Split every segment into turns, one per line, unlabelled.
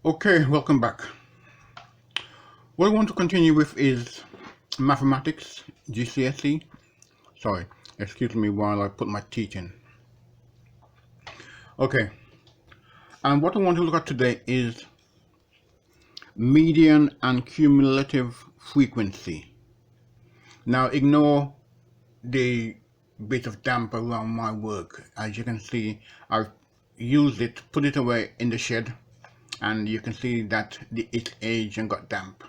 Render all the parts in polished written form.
Okay, welcome back. What I want to continue with is mathematics, GCSE. Sorry, excuse me while I put my teeth in. Okay, and what I want to look at today is median and cumulative frequency. Now ignore the bit of damp around my work. As you can see, I've used it, put it away in the shed, and you can see that it's aged and got damp.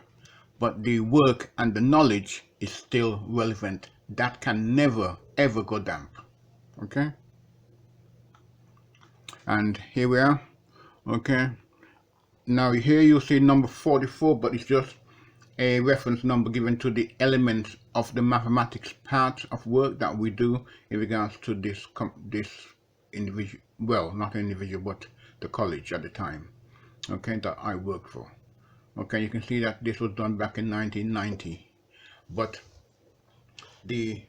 But the work and the knowledge is still relevant. That can never ever go damp. Okay, and here we are. Okay, now here you see number 44, but it's just a reference number given to the elements of the mathematics part of work that we do in regards to this individual, well, not individual, but the college at the time, okay, that I worked for. Okay, you can see that this was done back in 1990, but the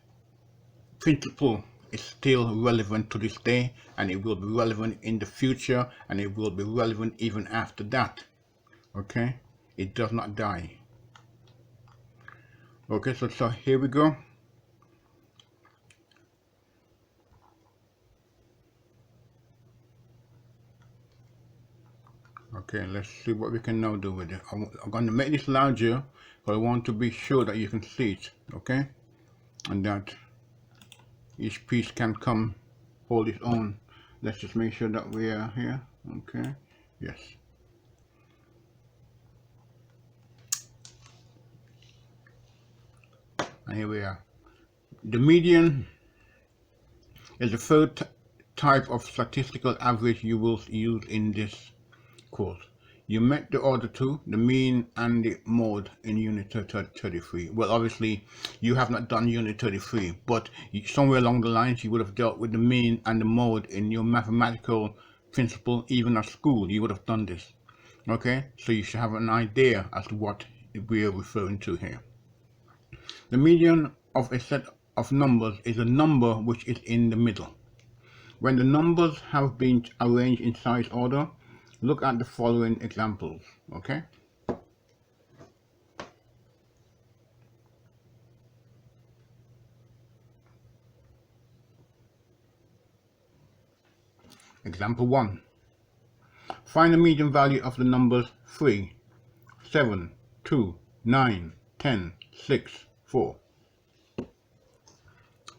principle is still relevant to this day, and it will be relevant in the future, and it will be relevant even after that. Okay, it does not die. Okay, so here we go. Okay, let's see what we can now do with it. I'm going to make this larger, but I want to be sure that you can see it. Okay, and that each piece can come hold its own. Let's just make sure that we are here. Okay, yes. And here we are. The median is the third type of statistical average you will use in this course. You met the other two, the mean and the mode, in unit 33. Well, obviously you have not done unit 33, but somewhere along the lines you would have dealt with the mean and the mode in your mathematical principle. Even at school you would have done this. Okay, so you should have an idea as to what we are referring to here. The median of a set of numbers is a number which is in the middle. When the numbers have been arranged in size order, look at the following examples. Okay. Example 1. Find the median value of the numbers 3, 7, 2, 9, 10, 6, 4.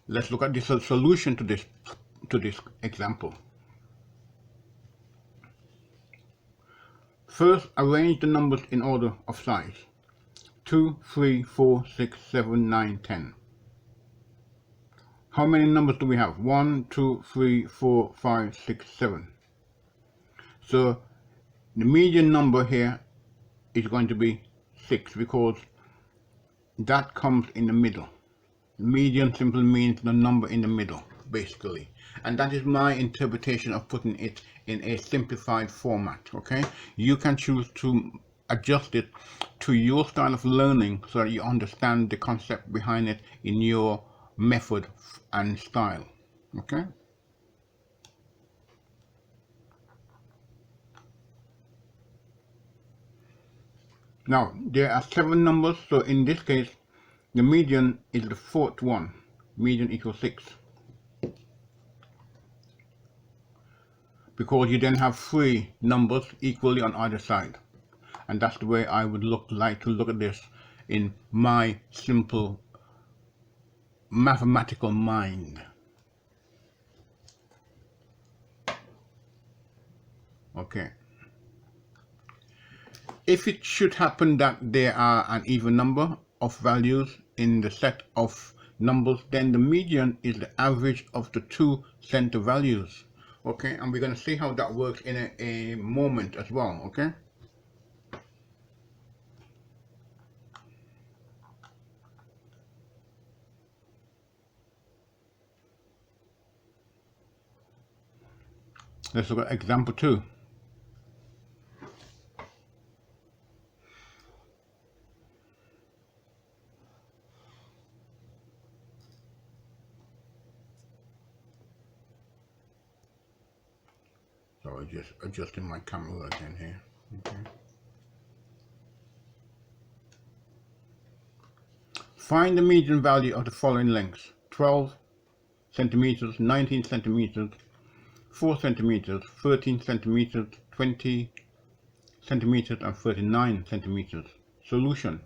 Let's look at the solution to this example. First, arrange the numbers in order of size. 2, 3, 4, 6, 7, 9, 10. How many numbers do we have? 1, 2, 3, 4, 5, 6, 7. So the median number here is going to be 6 because that comes in the middle. Median simply means the number in the middle, basically. And that is my interpretation of putting it in a simplified format. Okay, you can choose to adjust it to your style of learning so that you understand the concept behind it in your method and style. Okay. Now there are 7 numbers, so in this case the median is the fourth one. Median equals 6. Because you then have 3 numbers equally on either side. And that's the way I would like to look at this in my simple mathematical mind. Okay. If it should happen that there are an even number of values in the set of numbers, then the median is the average of the two center values. Okay, and we're going to see how that works in a moment as well. Okay. Let's look at example 2. So just adjusting my camera again here. Okay. Find the median value of the following lengths: 12 centimeters, 19 centimeters, 4 centimeters, 13 centimeters, 20 centimeters, and 39 centimeters. Solution.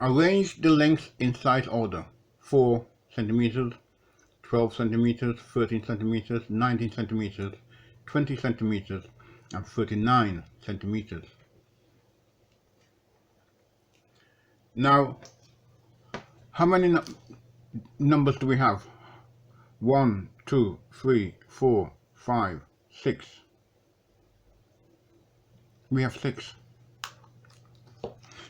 Arrange the lengths in size order: 4 centimeters, 12 centimeters, 13 centimeters, 19 centimeters, 20 centimeters, and 39 centimeters. Now, how many numbers do we have? 1, 2, 3, 4, 5, 6. We have 6.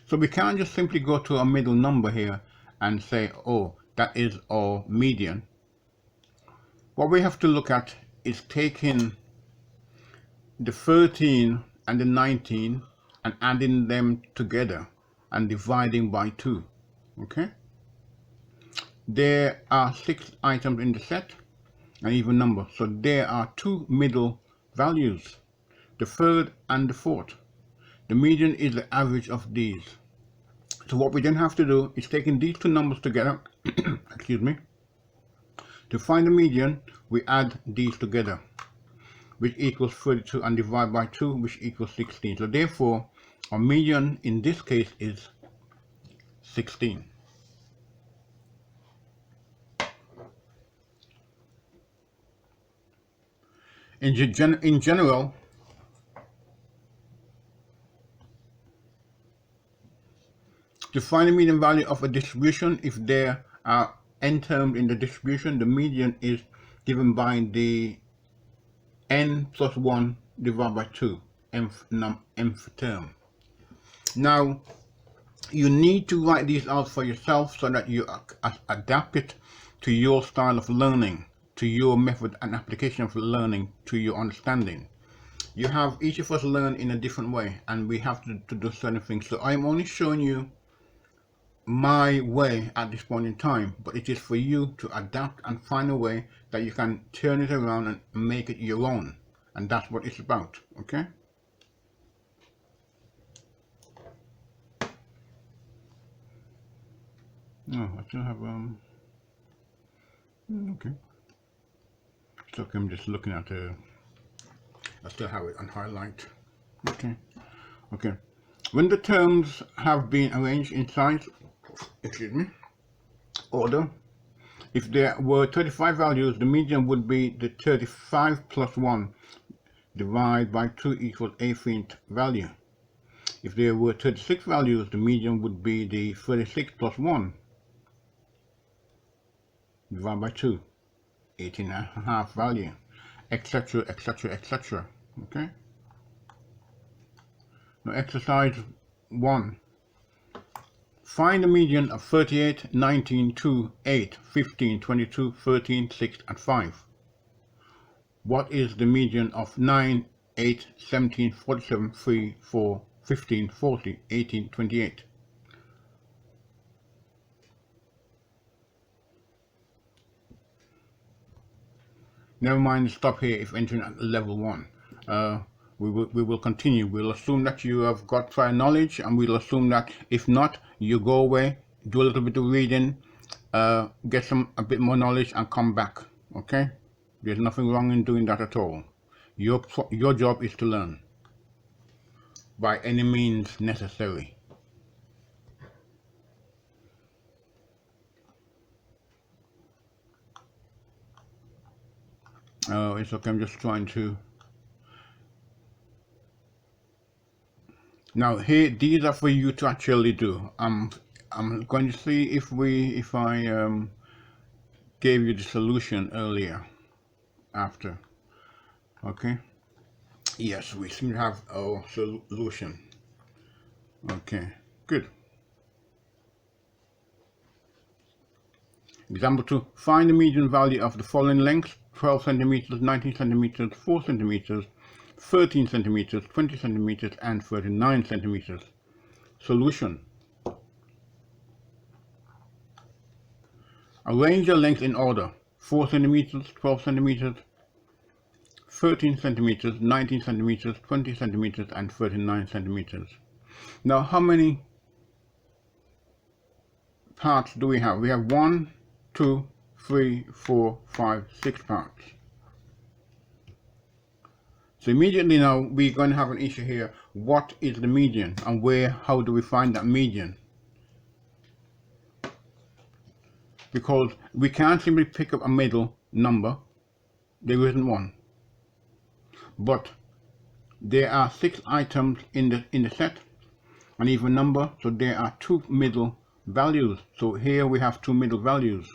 So we can't just simply go to a middle number here and say, oh, that is our median. What we have to look at is taking the 13 and the 19 and adding them together and dividing by 2. Okay? There are 6 items in the set, an even number. So there are 2 middle values, the third and the fourth. The median is the average of these. So what we then have to do is taking these 2 numbers together, excuse me, to find the median, we add these together, which equals 32, and divide by 2, which equals 16. So therefore, our median in this case is 16. In general, to find the median value of a distribution, if there are n terms in the distribution, the median is given by the n plus 1 divided by 2, nth term. Now, you need to write these out for yourself so that you adapt it to your style of learning, to your method and application of learning, to your understanding. You have, each of us learn in a different way, and we have to do certain things. So I'm only showing you my way at this point in time, but it is for you to adapt and find a way that you can turn it around and make it your own. And that's what it's about, okay? No, I still have, okay. So I'm just looking at I still have it on highlight. Okay. Okay. When the terms have been arranged in size, excuse me, order, if there were 35 values, the median would be the 35 plus 1 divided by 2 equals 18th value. If there were 36 values, the median would be the 36 plus 1 divided by 2, 18 and a half value, etc., etc., etc. Okay? Now exercise 1. Find the median of 38, 19, 2, 8, 15, 22, 13, 6, and 5. What is the median of 9, 8, 17, 47, 3, 4, 15, 40, 18, 28? Never mind, stop here if entering at level 1. We will continue. We'll assume that you have got prior knowledge, and we'll assume that if not, you go away, do a little bit of reading, get a bit more knowledge, and come back. Okay? There's nothing wrong in doing that at all. Your job is to learn by any means necessary. Oh, it's okay. I'm just trying to. Now here, these are for you to actually do. I'm going to see if I gave you the solution earlier. After. Okay. Yes, we seem to have our solution. Okay. Good. Example 2. Find the median value of the following lengths: 12 centimeters, 19 centimeters, 4 centimeters, 13 centimeters, 20 centimeters, and 39 centimeters. Solution. Arrange the lengths in order: 4 centimeters, 12 centimeters, 13 centimeters, 19 centimeters, 20 centimeters, and 39 centimeters. Now, how many parts do we have? We have 1, 2, 3, 4, 5, 6 parts. So immediately now we're going to have an issue here. What is the median, and how do we find that median? Because we can't simply pick up a middle number. There isn't one. But there are 6 items in the set, an even number, so there are 2 middle values. So here we have 2 middle values.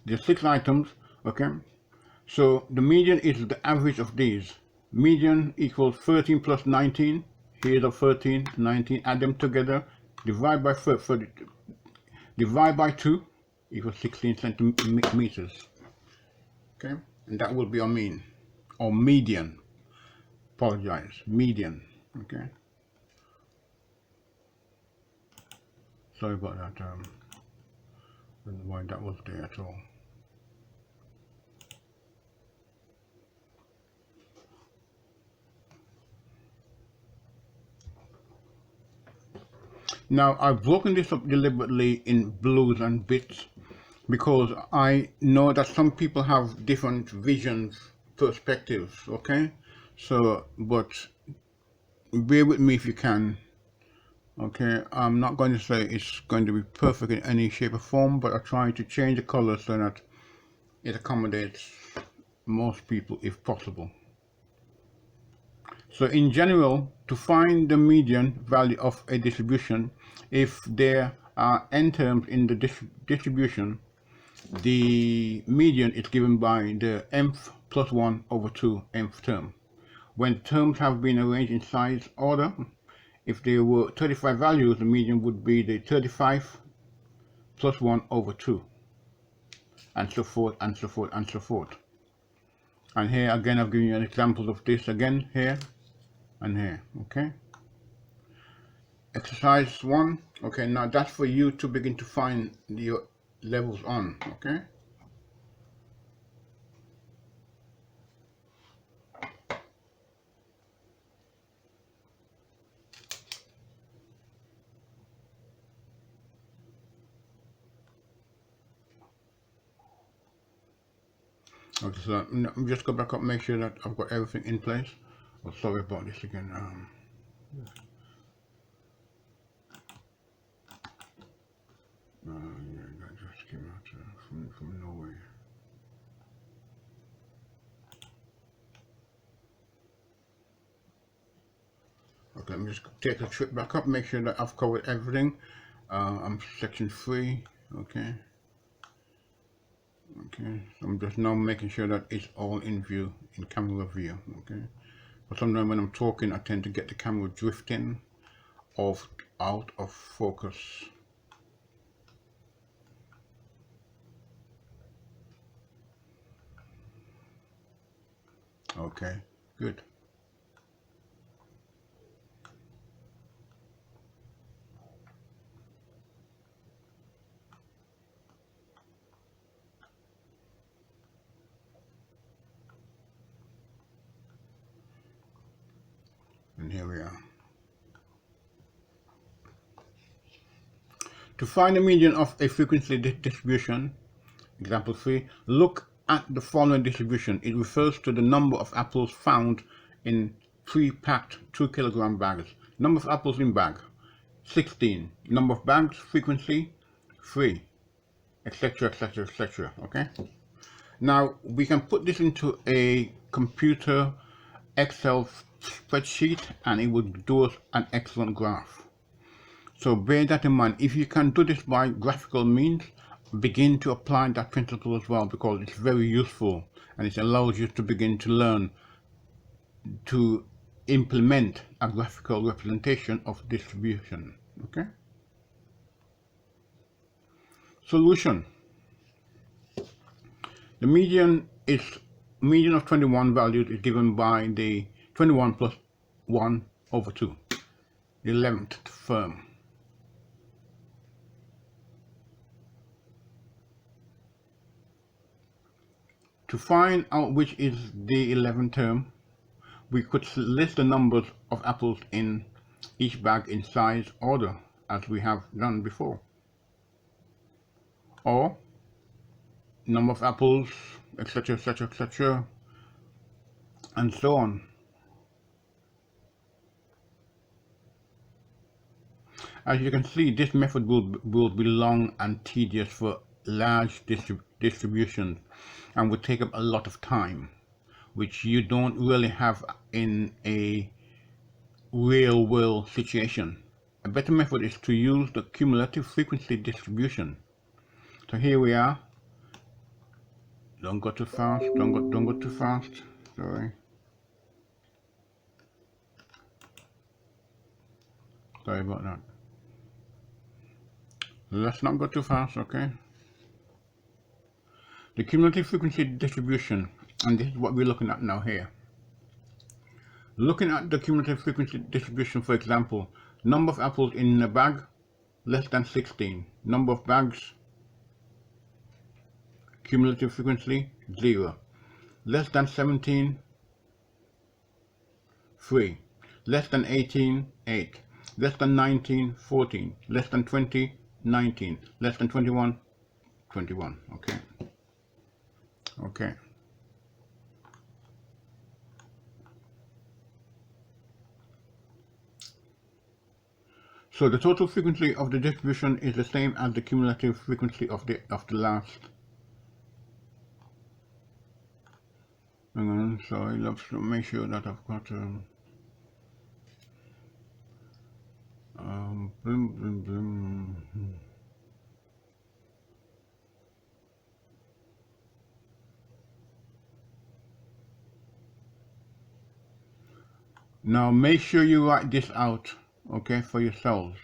There's 6 items, okay? So the median is the average of these. Median equals 13 plus 19. Here's a 13, 19. Add them together. Divide by 2 equals 16 centimeters. Okay, and that will be our mean or median. Apologize, median. Okay. Sorry about that. I don't know why that was there at all. Now, I've broken this up deliberately in blues and bits because I know that some people have different visions, perspectives, okay? So, but bear with me if you can, okay? I'm not going to say it's going to be perfect in any shape or form, but I try to change the color so that it accommodates most people if possible. So in general, to find the median value of a distribution, if there are n terms in the distribution, the median is given by the mth plus 1 over 2 mth term. When terms have been arranged in size order, if there were 35 values, the median would be the 35 plus 1 over 2, and so forth, and so forth, and so forth. And here again, I've given you an example of this again here and here, okay? Exercise 1, okay, now that's for you to begin to find your levels on, okay? Okay, so let me just go back up, make sure that I've got everything in place. Oh, sorry about this again. Yeah, that just came out from nowhere. Okay, let me just take a trip back up, make sure that I've covered everything. I'm section 3, okay. Okay, so I'm just now making sure that it's all in view, in camera view, okay. But sometimes when I'm talking, I tend to get the camera drifting off, out of focus. Okay, good. And here we are. To find the median of a frequency distribution, example 3, look at the following distribution. It refers to the number of apples found in pre-packed 2 kilogram bags. Number of apples in bag, 16. Number of bags, frequency, 3, etc., etc., etc. Okay. Now we can put this into a computer Excel spreadsheet and it would do us an excellent graph. So bear that in mind. If you can do this by graphical means, begin to apply that principle as well, because it's very useful and it allows you to begin to learn to implement a graphical representation of distribution. Okay. Solution. The median of 21 values is given by the 21 plus 1 over 2. the 11th term. To find out which is the 11th term, we could list the numbers of apples in each bag in size order, as we have done before, or number of apples, etc., etc., etc., and so on. As you can see, this method will be long and tedious for large distributions and would take up a lot of time, which you don't really have in a real world situation. A better method is to use the cumulative frequency distribution. So here we are. Don't go too fast, don't go too fast. Sorry about that. Let's not go too fast, okay? The cumulative frequency distribution, and this is what we're looking at now here. Looking at the cumulative frequency distribution, for example, number of apples in a bag, less than 16. Number of bags, cumulative frequency, 0. Less than 17, 3. Less than 18, 8. Less than 19, 14. Less than 20, 19. Less than 21, 21. Okay. Okay. So the total frequency of the distribution is the same as the cumulative frequency of the last. Hang on, sorry, let's make sure that I've got blim, blim, blim. Now make sure you write this out, okay, for yourselves.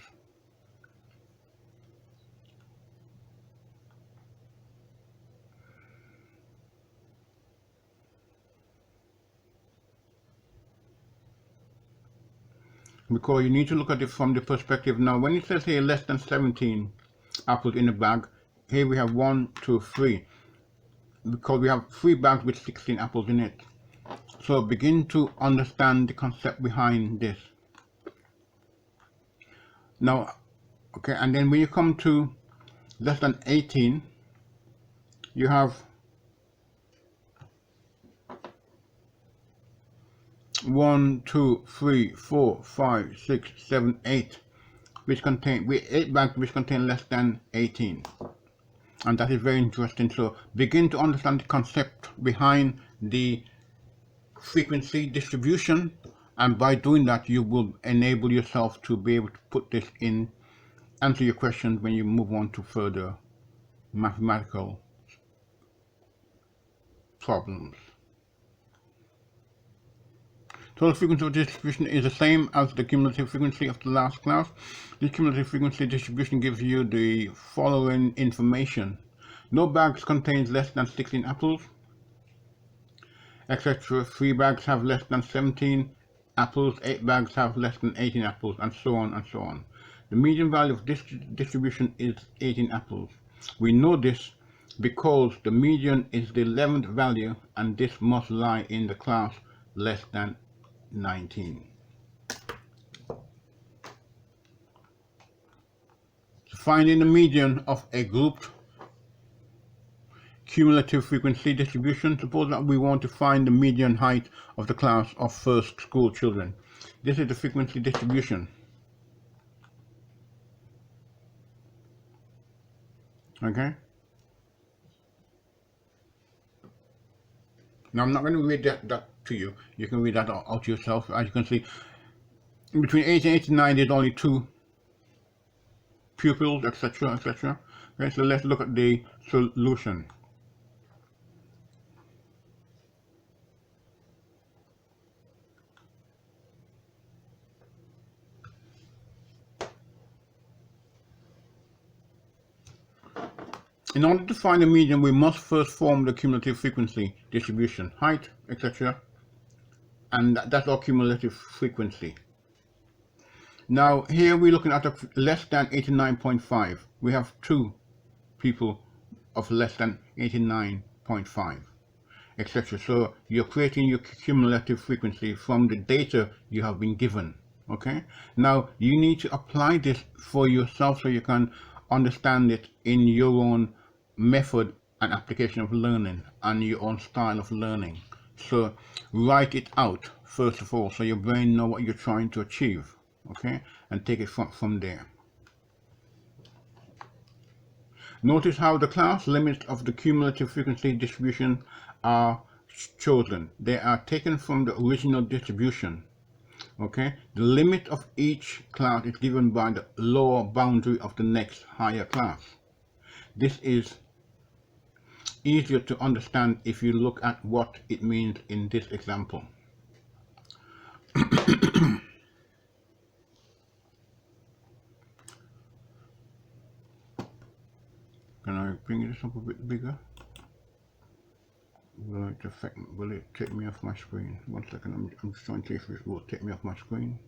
Because you need to look at it from the perspective. Now when it says here less than 17 apples in a bag, here we have 1, 2, 3, because we have 3 bags with 16 apples in it. So begin to understand the concept behind this. Now, okay, and then when you come to less than 18, you have 1, 2, 3, 4, 5, 6, 7, 8, which contain 8 bags which contain less than 18, and that is very interesting. So begin to understand the concept behind the frequency distribution, and by doing that you will enable yourself to be able to put this in, answer your questions when you move on to further mathematical problems. Total frequency of distribution is the same as the cumulative frequency of the last class. The cumulative frequency distribution gives you the following information. No bags contains less than 16 apples, etc. 3 bags have less than 17 apples, 8 bags have less than 18 apples, and so on and so on. The median value of this distribution is 18 apples. We know this because the median is the 11th value, and this must lie in the class less than 19. Finding the median of a grouped cumulative frequency distribution. Suppose that we want to find the median height of the class of first school children. This is the frequency distribution. Okay. Now I'm not going to read that to you. You can read that out yourself. As you can see, between 8 and 89 there's only 2 pupils, etc., etc. Okay, so let's look at the solution. In order to find the median, we must first form the cumulative frequency distribution, height, etc. And that's our cumulative frequency. Now here we're looking at a less than 89.5. We have two people of less than 89.5, etc. So you're creating your cumulative frequency from the data you have been given. Okay, now you need to apply this for yourself so you can understand it in your own method and application of learning and your own style of learning. So write it out first of all so your brain know what you're trying to achieve. Okay, and take it from there. Notice how the class limits of the cumulative frequency distribution are chosen. They are taken from the original distribution. Okay, the limit of each class is given by the lower boundary of the next higher class. This is easier to understand if you look at what it means in this example. Can I bring this up a bit bigger? Will it take me off my screen? 1 second, I'm just trying to see if it will take me off my screen.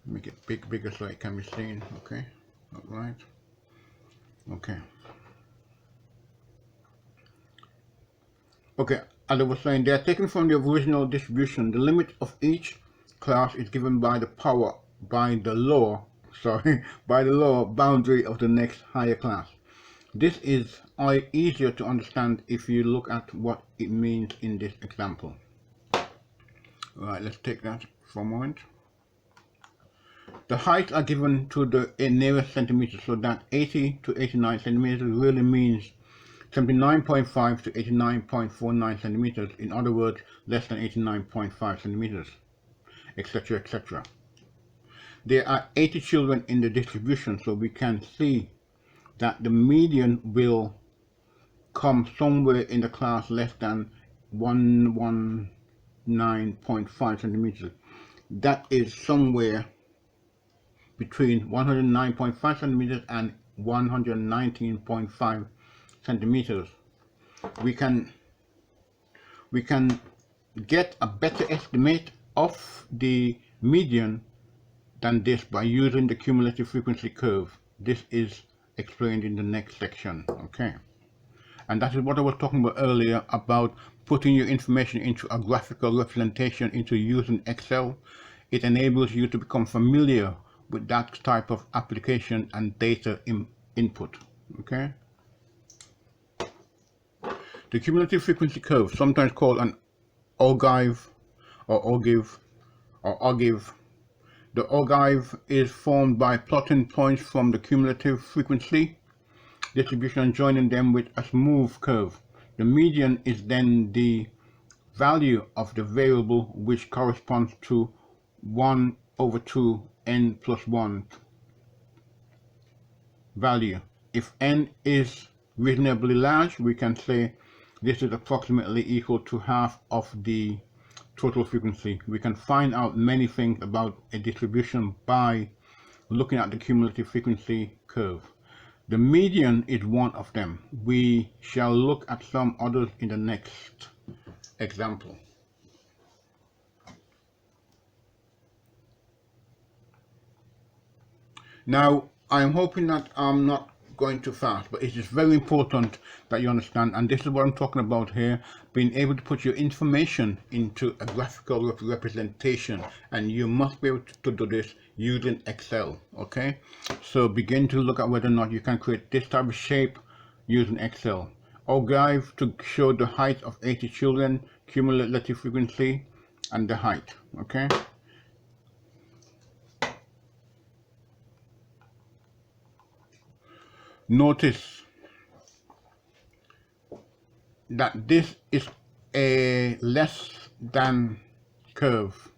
Make it bigger so it can be seen. Okay, alright. Okay. Okay, as I was saying, they are taken from the original distribution. The limit of each class is given by the lower boundary of the next higher class. This is easier to understand if you look at what it means in this example. Alright, let's take that for a moment. The heights are given to the nearest centimeters, so that 80 to 89 centimeters really means 79.5 to 89.49 centimeters, in other words, less than 89.5 centimeters, etc., etc. There are 80 children in the distribution, so we can see that the median will come somewhere in the class less than 119.5 centimeters. That is somewhere between 109.5 centimeters and 119.5 centimeters. We can get a better estimate of the median than this by using the cumulative frequency curve. This is explained in the next section. Okay, and that is what I was talking about earlier about putting your information into a graphical representation into using Excel. It enables you to become familiar with that type of application and data input. Okay, the cumulative frequency curve, sometimes called an ogive or ogive or ogive. The ogive is formed by plotting points from the cumulative frequency distribution and joining them with a smooth curve. The median is then the value of the variable, which corresponds to 1/2 n plus 1 value. If n is reasonably large, we can say this is approximately equal to half of the total frequency. We can find out many things about a distribution by looking at the cumulative frequency curve. The median is one of them. We shall look at some others in the next example. Now, I'm hoping that I'm not going too fast, but it is very important that you understand, and this is what I'm talking about here, being able to put your information into a graphical representation, and you must be able to do this using Excel. Okay, so begin to look at whether or not you can create this type of shape using Excel. Ogive to show the height of 80 children, cumulative frequency, and the height. Okay. Notice that this is a less than curve.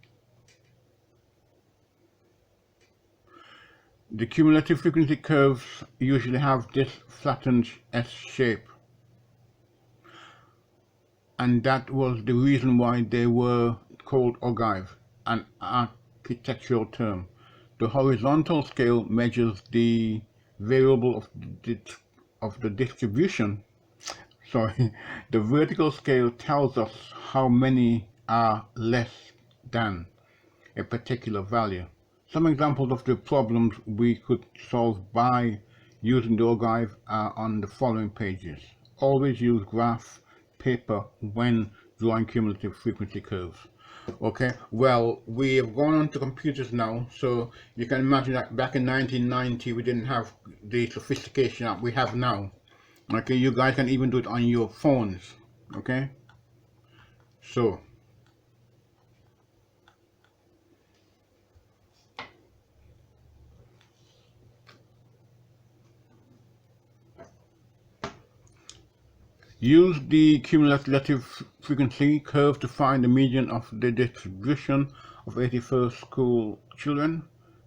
The cumulative frequency curves usually have this flattened S shape, and that was the reason why they were called ogive, an architectural term. The horizontal scale measures the variable of the distribution. Sorry, the vertical scale tells us how many are less than. a particular value. Some examples of the problems we could solve by using the archive are on the following pages. Always use graph paper when drawing cumulative frequency curves. Okay, well, we have gone on to computers now, so you can imagine that back in 1990 we didn't have the sophistication that we have now. Okay, you guys can even do it on your phones. Okay, so use the cumulative frequency curve to find the median of the distribution of 81st school children.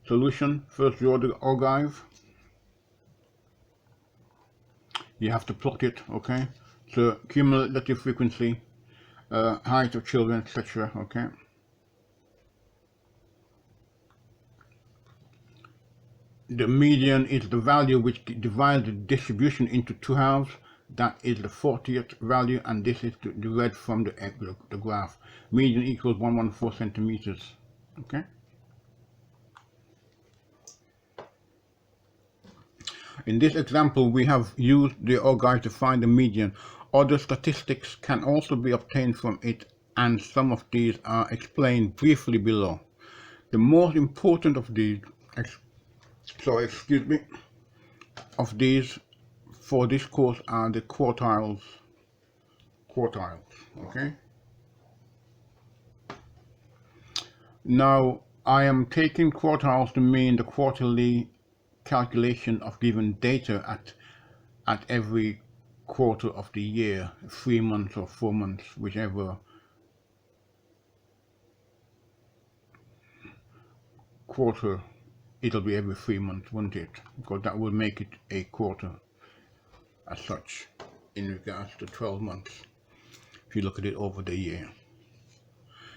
Solution: first draw the archive. You have to plot it. Okay, so cumulative frequency, height of children, etc. Okay, the median is the value which divides the distribution into two halves. That is the 40th value, and this is the red from the graph. Median equals 114 centimeters. Okay. In this example, we have used the archive to find the median. Other statistics can also be obtained from it, and some of these are explained briefly below. The most important of these, of these for this course are the quartiles. Okay. Now I am taking quartiles to mean the quarterly calculation of given data at every quarter of the year, 3 months or 4 months, whichever quarter. It'll be every 3 months, won't it? Because that will make it a quarter as such in regards to 12 months if you look at it over the year.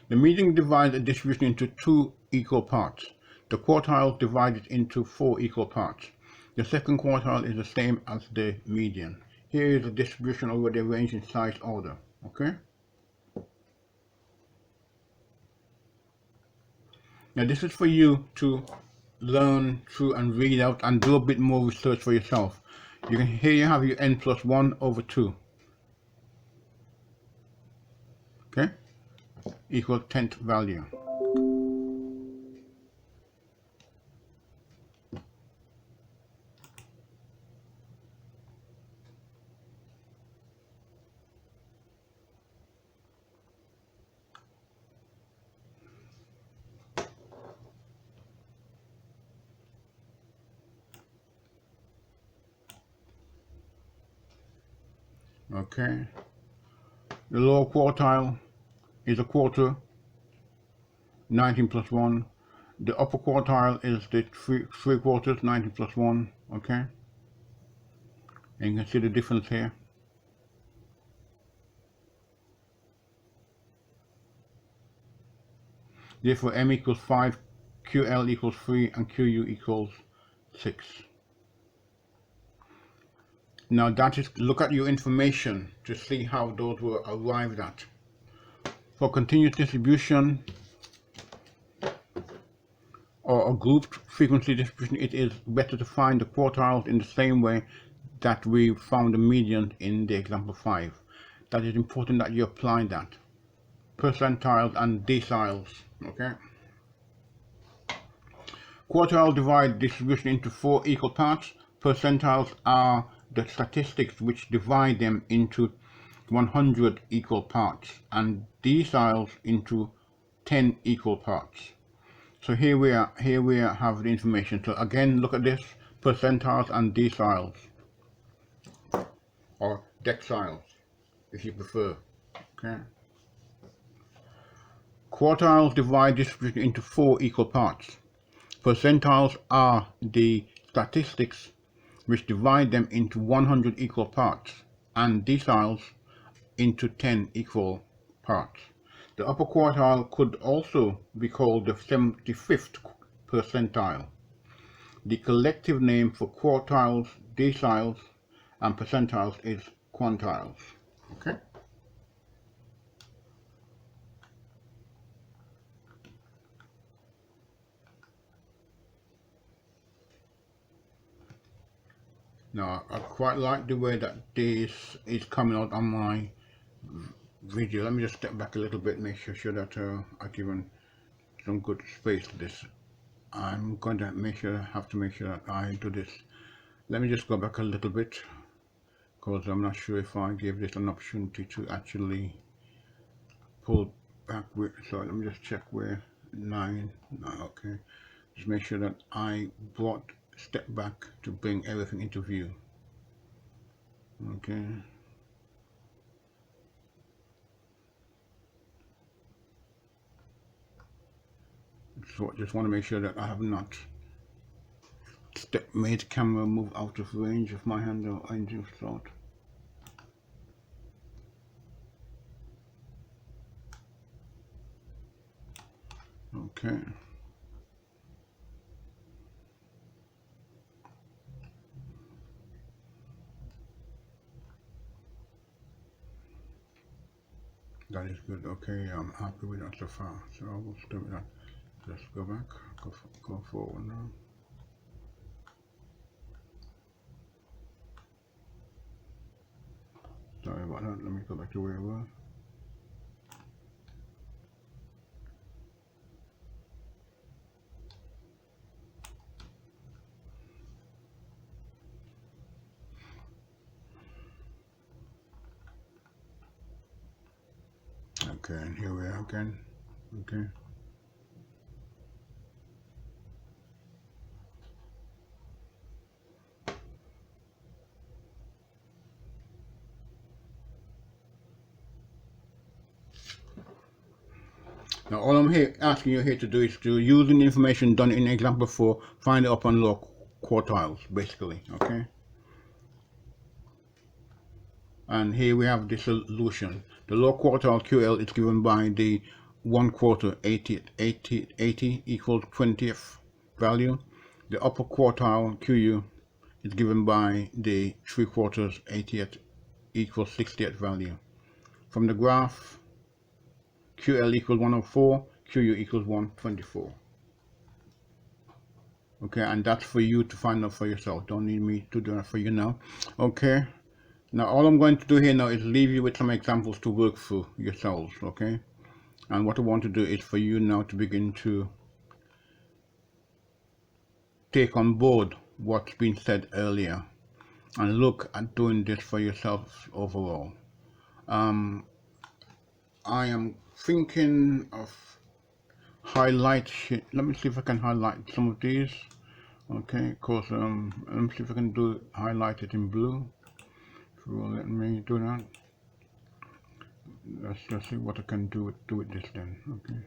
The median divides a distribution into 2 equal parts. The quartiles divide it into 4 equal parts. The second quartile is the same as the median. Here is the distribution already arranged in size order. Okay? Now this is for you to learn through and read out and do a bit more research for yourself. Here you have your n plus 1 over 2. Okay? Equal 10th value. Okay, the lower quartile is a quarter, 19 plus 1. The upper quartile is the three quarters, 19 plus 1. Okay, and you can see the difference here. Therefore M equals 5, QL equals 3, and QU equals 6. Now that is, look at your information to see how those were arrived at. For continuous distribution or a grouped frequency distribution, it is better to find the quartiles in the same way that we found the median in the example 5. That is important that you apply that. Percentiles and deciles. Okay. Quartile divide distribution into 4 equal parts. Percentiles are the statistics which divide them into 100 equal parts, and deciles into 10 equal parts. So here we have the information. So again, look at this: percentiles and deciles, or deciles if you prefer. Okay. Quartiles divide distribution into 4 equal parts. Percentiles are the statistics which divide them into 100 equal parts, and deciles into 10 equal parts. The upper quartile could also be called the 75th percentile. The collective name for quartiles, deciles, and percentiles is quantiles. Okay. Now I quite like the way that this is coming out on my video. Let me just step back a little bit, make sure that I given some good space to this. I'm going to have to make sure that I do this. Let me just go back a little bit, because I'm not sure if I gave this an opportunity to actually pull back with. So let me just check where 9. Okay, just make sure that I brought step back to bring everything into view. Okay, so just want to make sure that I have not made camera move out of range of my hand or anything of sort. Okay. That is good. Okay, I'm happy with that so far. So I will start with that. Just go back, go forward now. Sorry about that. Let me go back to where we were. Okay, and here we are again. Okay. Now all I'm asking you here to do is to use the information done in example 4, find the upper and lower quartiles, basically. Okay. And here we have the solution. The lower quartile QL is given by the 1/4 80 equals 20th value. The upper quartile QU is given by the 3/4 80th equals 60th value. From the graph, QL equals 104, QU equals 124. Okay, and that's for you to find out for yourself. Don't need me to do that for you now. Okay, now all I'm going to do here now is leave you with some examples to work through yourselves. Okay, and what I want to do is for you now to begin to take on board what's been said earlier and look at doing this for yourself overall. I am thinking of highlight. Let me see if I can highlight some of these. Okay, because let me see if I can do highlight it in blue. If you will let me do that. Let's just see what I can do with this then. Okay.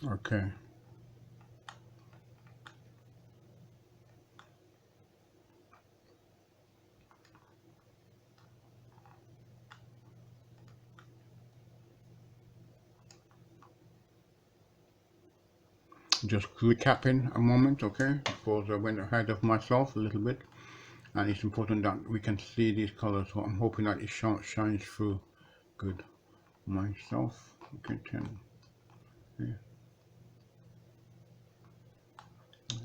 Okay. Just recapping a moment, okay, because I went ahead of myself a little bit, and it's important that we can see these colors, so I'm hoping that it shines through good myself. Okay, 10. Yeah.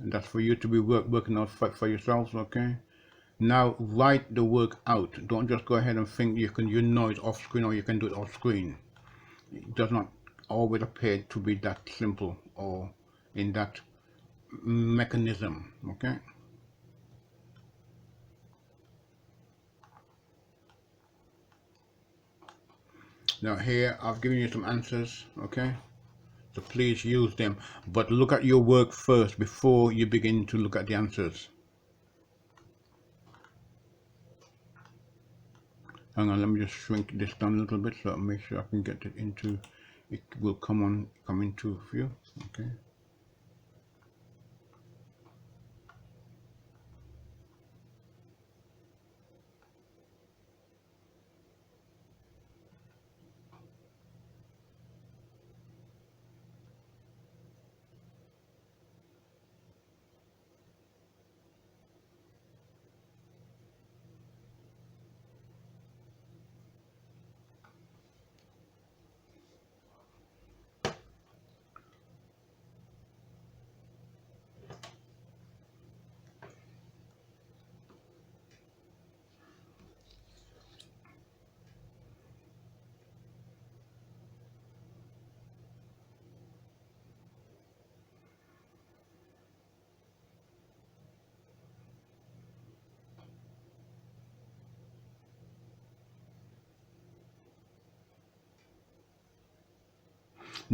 And that's for you to be working out for yourselves, okay? Now write the work out. Don't just go ahead and think you know it off screen or you can do it off screen. It does not always appear to be that simple or in that mechanism, okay? Now here I've given you some answers, okay? So please use them, but look at your work first before you begin to look at the answers. Hang on, let me just shrink this down a little bit so I make sure I can get it into, it will come into view, okay?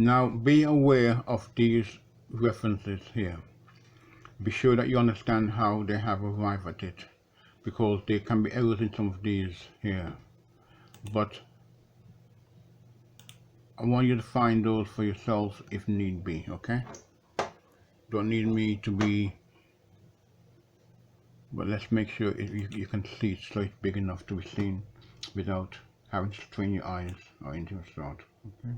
Now be aware of these references here. Be sure that you understand how they have arrived at it, because there can be errors in some of these here. But I want you to find those for yourselves if need be, okay? Don't need me to be, but let's make sure you can see it so it's big enough to be seen without having to strain your eyes or anything of the sort, okay?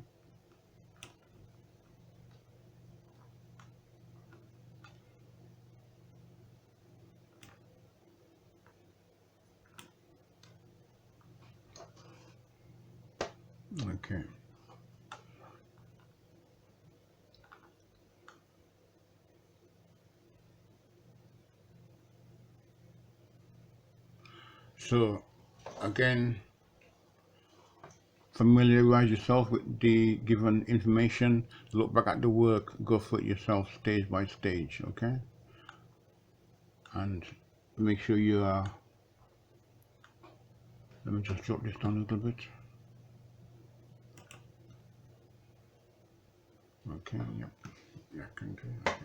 Okay. So again, familiarize yourself with the given information, look back at the work, go through it yourself stage by stage, okay? And make sure you are, let me just drop this down a little bit. Okay, yep, yeah, I can do that.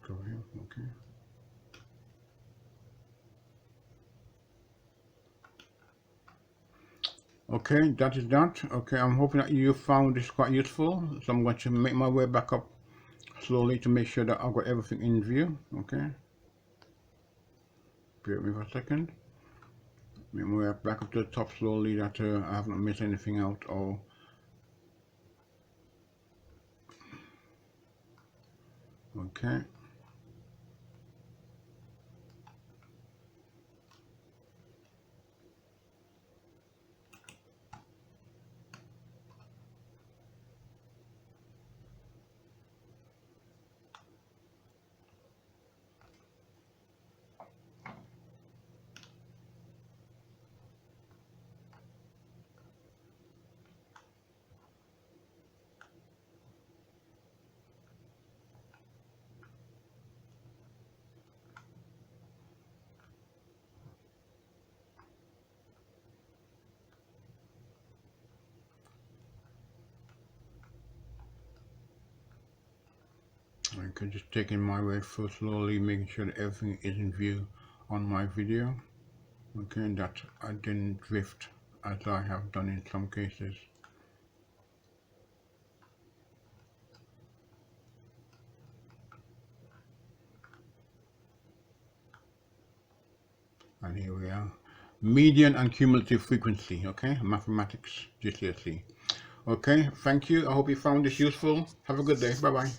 Go here, okay. Okay, that is that. Okay, I'm hoping that you found this quite useful. So I'm going to make my way back up slowly to make sure that I've got everything in view. Okay. Bear with me for a second. Make my way back up to the top slowly that I haven't missed anything out or okay. Okay, just taking my way through slowly, making sure that everything is in view on my video. Okay, and that I didn't drift as I have done in some cases. And here we are. Median and cumulative frequency, okay? Mathematics, GCSE. Okay, thank you. I hope you found this useful. Have a good day. Bye-bye.